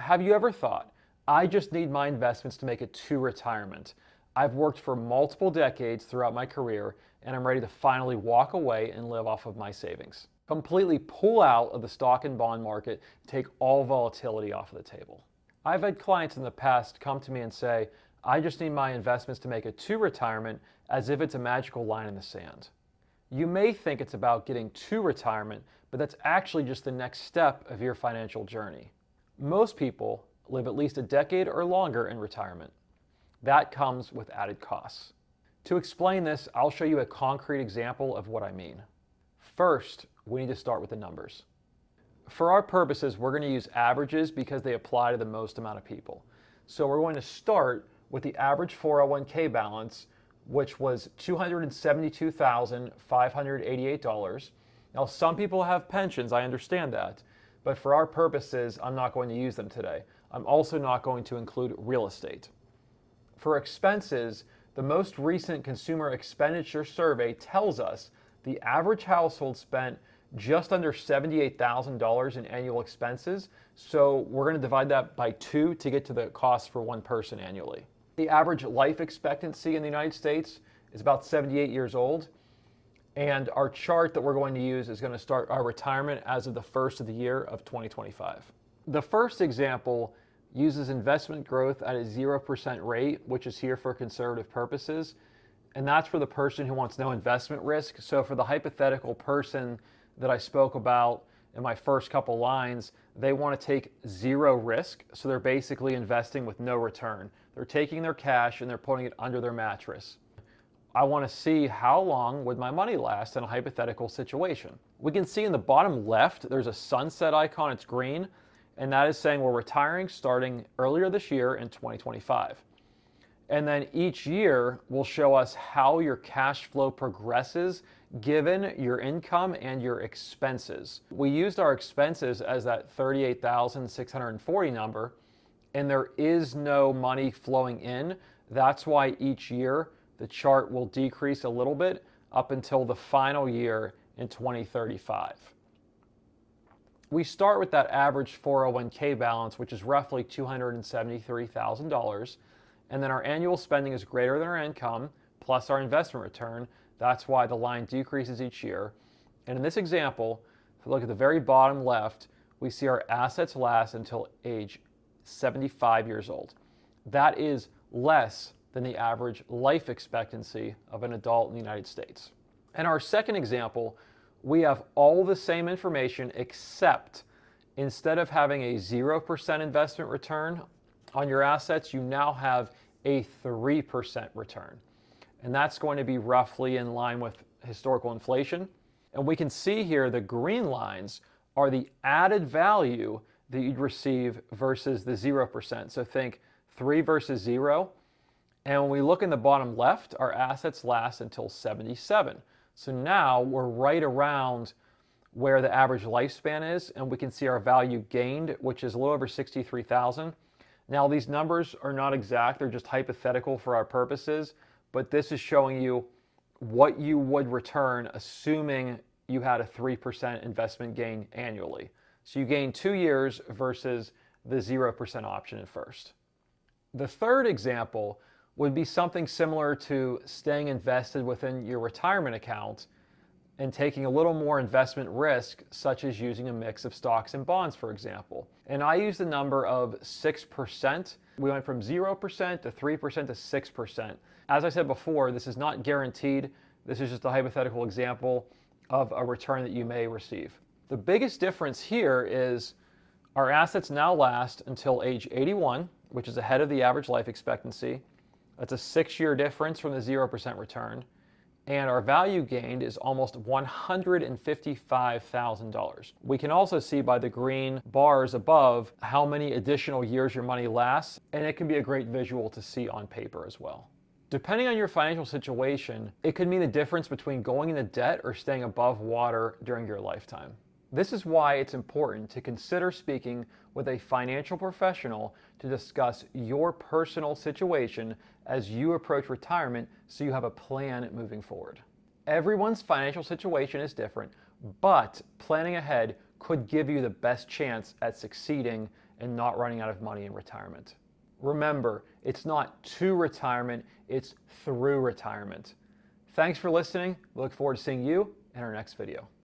Have you ever thought, I just need my investments to make it to retirement? I've worked for multiple decades throughout my career, and I'm ready to finally walk away and live off of my savings. Completely pull out of the stock and bond market, take all volatility off of the table. I've had clients in the past come to me and say, I just need my investments to make it to retirement, as if it's a magical line in the sand. You may think it's about getting to retirement, but that's actually just the next step of your financial journey. Most people live at least a decade or longer in retirement. That comes with added costs. To explain this, I'll show you a concrete example of what I mean. First, we need to start with the numbers. For our purposes, we're going to use averages because they apply to the most amount of people. So we're going to start with the average 401k balance, which was $272,588. Now, some people have pensions, I understand that, but for our purposes, I'm not going to use them today. I'm also not going to include real estate. For expenses, the most recent consumer expenditure survey tells us the average household spent just under $78,000 in annual expenses, so we're going to divide that by 2 to get to the cost for one person annually. The average life expectancy in the United States is about 78 years old, and our chart that we're going to use is going to start our retirement as of the first of the year of 2025. The first example uses investment growth at a 0% rate, which is here for conservative purposes, and that's for the person who wants no investment risk. So for the hypothetical person that I spoke about in my first couple lines, they want to take zero risk, so they're basically investing with no return. They're taking their cash and they're putting it under their mattress. I want to see how long would my money last in a hypothetical situation. We can see in the bottom left, there's a sunset icon, it's green, and that is saying we're retiring starting earlier this year in 2025. And then each year will show us how your cash flow progresses given your income and your expenses. We used our expenses as that $38,640 number, and there is no money flowing in. That's why each year the chart will decrease a little bit up until the final year in 2035. We start with that average 401k balance, which is roughly $273,000, and then our annual spending is greater than our income plus our investment return. That's why the line decreases each year. And in this example, if we look at the very bottom left, we see our assets last until age 75 years old. That is less than the average life expectancy of an adult in the United States. In our second example, we have all the same information, except instead of having a 0% investment return on your assets, you now have a 3% return. And that's going to be roughly in line with historical inflation. And we can see here the green lines are the added value that you'd receive versus the 0%. So think 3 versus 0. And when we look in the bottom left, our assets last until 77. So now we're right around where the average lifespan is, and we can see our value gained, which is a little over 63,000. Now these numbers are not exact, they're just hypothetical for our purposes, but this is showing you what you would return assuming you had a 3% investment gain annually. So you gain 2 years versus the 0% option at first. The third example would be something similar to staying invested within your retirement account and taking a little more investment risk, such as using a mix of stocks and bonds, for example. And I used the number of 6%. We went from 0% to 3% to 6%. As I said before, this is not guaranteed. This is just a hypothetical example of a return that you may receive. The biggest difference here is our assets now last until age 81, which is ahead of the average life expectancy. That's a 6-year difference from the 0% return. And our value gained is almost $155,000. We can also see by the green bars above how many additional years your money lasts, and it can be a great visual to see on paper as well. Depending on your financial situation, it could mean the difference between going into debt or staying above water during your lifetime. This is why it's important to consider speaking with a financial professional to discuss your personal situation as you approach retirement, so you have a plan moving forward. Everyone's financial situation is different, but planning ahead could give you the best chance at succeeding and not running out of money in retirement. Remember, it's not to retirement, it's through retirement. Thanks for listening. We look forward to seeing you in our next video.